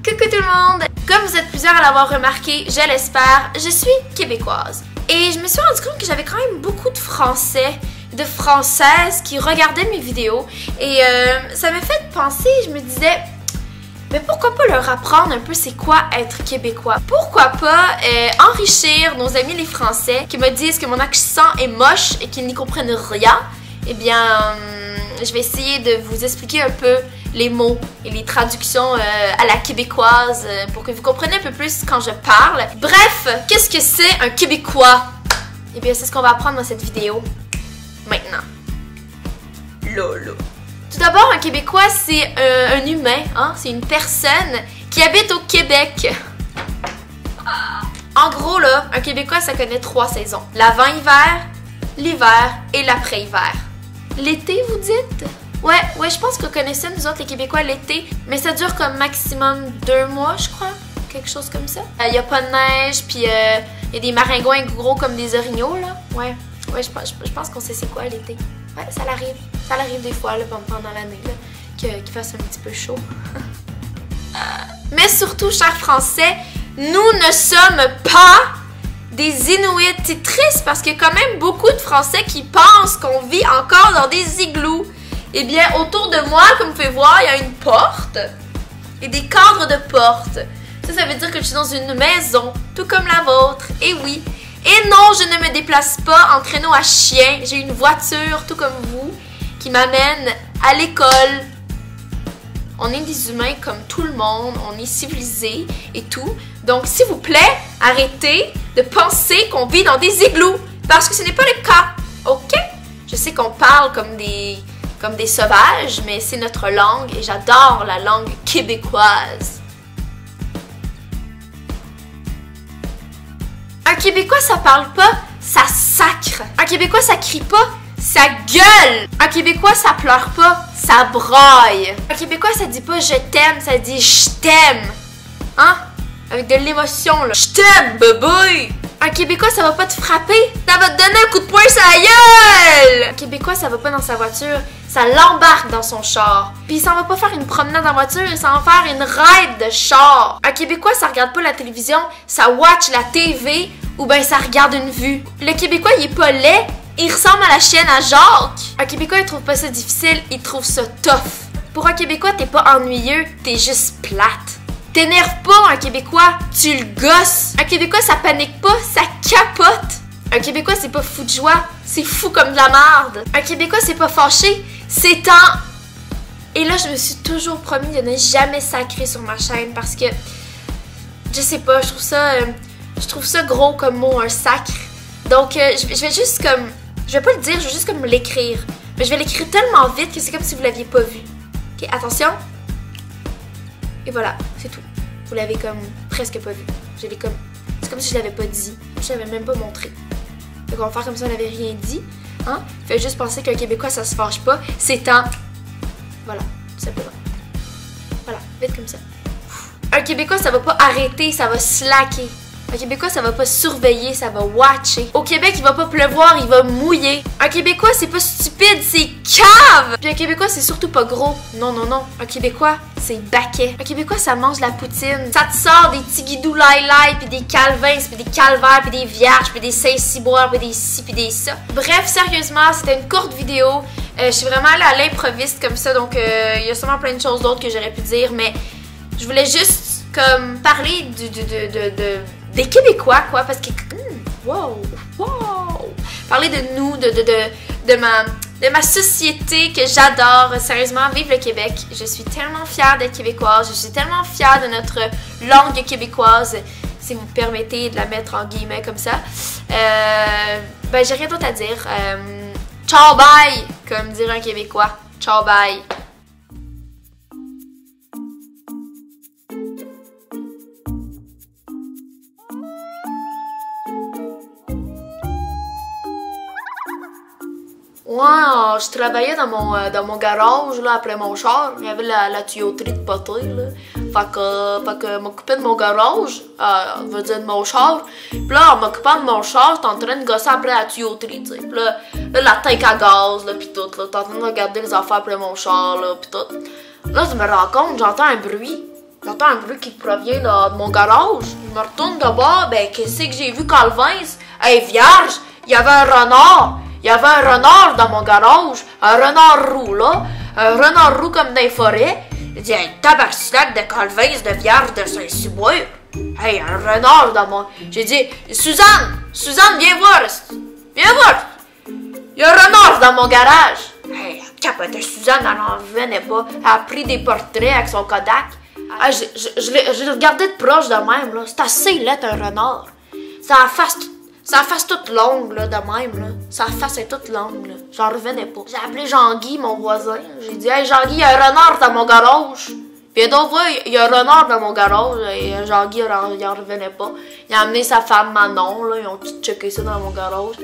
Coucou tout le monde! Comme vous êtes plusieurs à l'avoir remarqué, je l'espère, je suis québécoise. Et je me suis rendu compte que j'avais quand même beaucoup de Français, de Françaises qui regardaient mes vidéos. Et ça m'a fait penser, je me disais, mais pourquoi pas leur apprendre un peu c'est quoi être québécois? Pourquoi pas enrichir nos amis les Français qui me disent que mon accent est moche et qu'ils n'y comprennent rien? Eh bien, je vais essayer de vous expliquer un peu les mots et les traductions à la québécoise pour que vous compreniez un peu plus quand je parle. Bref, qu'est-ce que c'est un Québécois? Eh bien, c'est ce qu'on va apprendre dans cette vidéo maintenant. Lolo. Tout d'abord, un Québécois, c'est un humain, hein? C'est une personne qui habite au Québec. En gros, là, un Québécois, ça connaît 3 saisons. L'avant-hiver, l'hiver et l'après-hiver. L'été, vous dites? Ouais, je pense qu'on connaissait, nous autres, les Québécois, l'été. Mais ça dure comme maximum 2 mois, je crois. Quelque chose comme ça. Il n'y a pas de neige, puis il y a des maringouins gros comme des orignaux, là. Ouais, je pense qu'on sait c'est quoi l'été. Ouais, ça l'arrive. Ça l'arrive des fois, là, pendant l'année, là, qu'il fasse un petit peu chaud. Mais surtout, chers Français, nous ne sommes pas des Inuits. C'est triste parce qu'il y a quand même beaucoup de Français qui pensent qu'on vit encore dans des igloos. Eh bien, autour de moi, comme vous pouvez voir, il y a une porte et des cadres de porte. Ça veut dire que je suis dans une maison, tout comme la vôtre. Et oui. Et non, je ne me déplace pas en traîneau à chien. J'ai une voiture, tout comme vous, qui m'amène à l'école. On est des humains comme tout le monde. On est civilisés et tout. Donc, s'il vous plaît, arrêtez de penser qu'on vit dans des igloos. Parce que ce n'est pas le cas. OK? Je sais qu'on parle comme des sauvages, mais c'est notre langue et j'adore la langue québécoise. Un Québécois, ça parle pas, ça sacre. Un Québécois, ça crie pas, ça gueule. Un Québécois, ça pleure pas, ça braille. Un Québécois, ça dit pas je t'aime, ça dit je t'aime. Hein? Avec de l'émotion, là. Je t'aime, bébé! Un Québécois, ça va pas te frapper, ça va te donner un coup de poing sur la gueule! Un Québécois, ça va pas dans sa voiture, ça l'embarque dans son char. Puis il s'en va pas faire une promenade en voiture, il s'en va faire une ride de char. Un Québécois, ça regarde pas la télévision, ça watch la TV ou ben ça regarde une vue. Le Québécois, il est pas laid, il ressemble à la chienne à Jacques. Un Québécois, il trouve pas ça difficile, il trouve ça tough. Pour un Québécois, t'es pas ennuyeux, t'es juste plate. T'énerves pas un Québécois, tu le gosses. Un Québécois, ça panique pas, ça capote. Un Québécois, c'est pas fou de joie, c'est fou comme de la merde. Un Québécois, c'est pas fâché, c'est en... Et là, je me suis toujours promis de ne jamais sacrer sur ma chaîne parce que, je sais pas, je trouve ça gros comme mot, un sacre. Donc, je vais juste comme... Je vais pas le dire, je vais juste comme l'écrire. Mais je vais l'écrire tellement vite que c'est comme si vous l'aviez pas vu. Ok, attention. Et voilà, c'est tout. Vous l'avez comme presque pas vu. C'est comme si je l'avais pas dit. Je l'avais même pas montré. Donc on va faire comme si on n'avait rien dit. Hein? Faites juste penser qu'un Québécois, ça se fâche pas. C'est en... Voilà, tout simplement. Voilà, vite comme ça. Un Québécois, ça va pas arrêter, ça va slacker. Un Québécois, ça va pas surveiller, ça va watcher. Au Québec, il va pas pleuvoir, il va mouiller. Un Québécois, c'est pas stupide, c'est cave! Puis un Québécois, c'est surtout pas gros. Non. Un Québécois, c'est baquet. Un Québécois, ça mange la poutine. Ça te sort des petits guidous laï-laï, puis des calvins, puis des calvaires, puis des vierges, puis des Saint-Cyboire, puis des ci, puis des ça. Bref, sérieusement, c'était une courte vidéo. Je suis vraiment allée à l'improviste comme ça, donc il y a sûrement plein de choses d'autres que j'aurais pu dire, mais je voulais juste comme parler des Québécois, quoi, parce que... wow! Parler de nous, de ma société que j'adore. Sérieusement, vive le Québec. Je suis tellement fière d'être québécoise. Je suis tellement fière de notre langue québécoise, si vous me permettez de la mettre en guillemets comme ça. Ben, j'ai rien d'autre à dire. Ciao, bye! Comme dirait un Québécois. Ciao, bye! Ouais, je travaillais dans mon garage, là, après mon char. Il y avait la tuyauterie de poterie, là. Fait que m'occuper de mon garage, veut dire de mon char. Puis là, en m'occupant de mon char, j'étais en train de gosser après la tuyauterie, tu sais. Puis là, la tank à gaz, là, pis tout, là. T'es en train de regarder les affaires après mon char, là, pis tout. Là, je me rends compte, j'entends un bruit. j'entends un bruit qui provient de mon garage. Je me retourne de bas, ben qu'est-ce que j'ai vu, Calvin? Hey, vierge, il y avait un renard. Il y avait un renard dans mon garage. Un renard roux, là. Un renard roux comme dans les forêts. Il dit, hey, tabarnak de Calvin, de vierge de Saint-Cyboire. Hey, un renard dans mon... J'ai dit, Suzanne, viens voir. Viens voir. Il y a un renard dans mon garage. Hey, capote, Suzanne, elle n'en revenait pas. Elle a pris des portraits avec son Kodak. Ah, je l'ai regardé de proche de même, là. C'est assez laid, un renard. Ça a face toute longue, là, de même, là. Sa face est toute longue, là. J'en revenais pas. J'ai appelé Jean-Guy, mon voisin. J'ai dit, hey, Jean-Guy, il y a un renard dans mon garage. Puis donc, ouais, il y a un renard dans mon garage. Et Jean-Guy, il en revenait pas. Il a amené sa femme Manon, là. Ils ont tout checké ça dans mon garage.